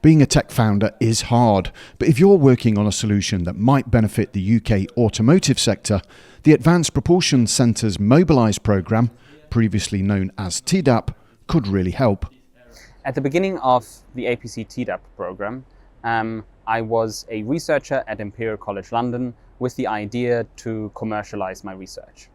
Being a tech founder is hard, but if you're working on a solution that might benefit the UK automotive sector, the Advanced Propulsion Centre's Mobilise programme, previously known as TDAP, could really help. At the beginning of the APC TDAP programme, I was a researcher at Imperial College London with the idea to commercialise my research.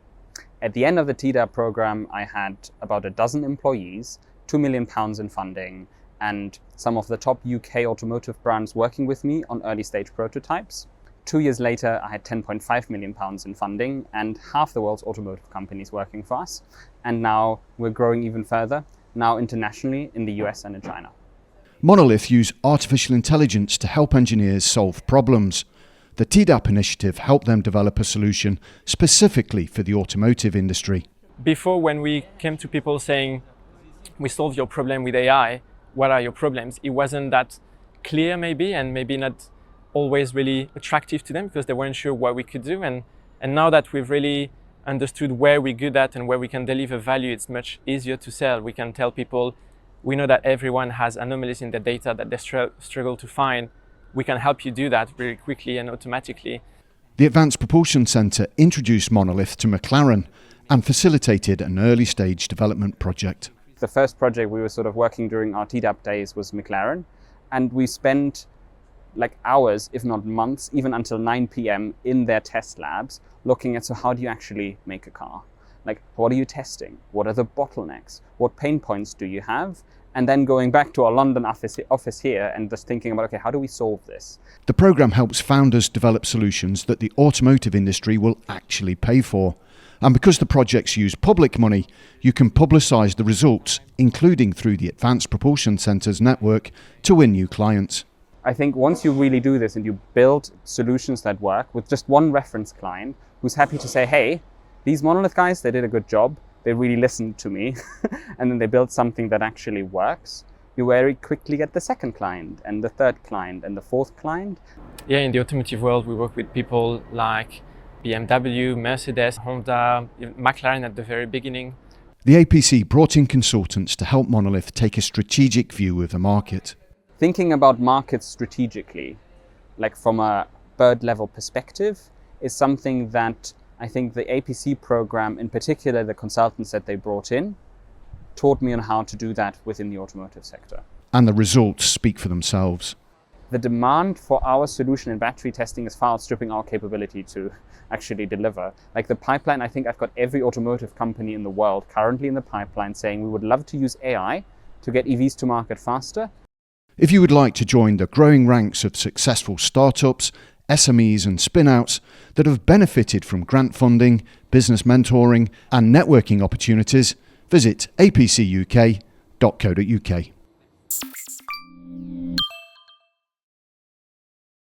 At the end of the TDAP programme, I had about a dozen employees, £2 million in funding, and some of the top UK automotive brands working with me on early stage prototypes. 2 years later, I had £10.5 million in funding and half the world's automotive companies working for us. And now we're growing even further, now internationally in the US and in China. Monolith use artificial intelligence to help engineers solve problems. The TDAP initiative helped them develop a solution specifically for the automotive industry. Before, when we came to people saying, we solve your problem with AI, what are your problems? It wasn't that clear maybe, and maybe not always really attractive to them because they weren't sure what we could do. And now that we've really understood where we're good at and where we can deliver value, it's much easier to sell. We can tell people, we know that everyone has anomalies in their data that they struggle to find. We can help you do that very quickly and automatically. The Advanced Propulsion Centre introduced Monolith to McLaren and facilitated an early stage development project. The first project we were sort of working during our TDAP days was McLaren, and we spent like hours, if not months, even until 9 p.m. in their test labs, looking at, so how do you actually make a car? Like, what are you testing? What are the bottlenecks? What pain points do you have? And then going back to our London office here and just thinking about, okay, how do we solve this? The programme helps founders develop solutions that the automotive industry will actually pay for. And because the projects use public money, you can publicise the results, including through the Advanced Propulsion Centre's network, to win new clients. I think once you really do this and you build solutions that work with just one reference client who's happy to say, hey, these Monolith guys, they did a good job. They really listened to me. And then they built something that actually works. You very quickly get the second client and the third client and the fourth client. Yeah, in the automotive world, we work with people like BMW, Mercedes, Honda, McLaren at the very beginning. The APC brought in consultants to help Monolith take a strategic view of the market. Thinking about markets strategically, like from a bird level perspective, is something that I think the APC program, in particular the consultants that they brought in, taught me on how to do that within the automotive sector. And the results speak for themselves. The demand for our solution in battery testing is far outstripping our capability to actually deliver. Like the pipeline, I think I've got every automotive company in the world currently in the pipeline saying we would love to use AI to get EVs to market faster. If you would like to join the growing ranks of successful startups, SMEs and spin-outs that have benefited from grant funding, business mentoring and networking opportunities, visit apcuk.co.uk.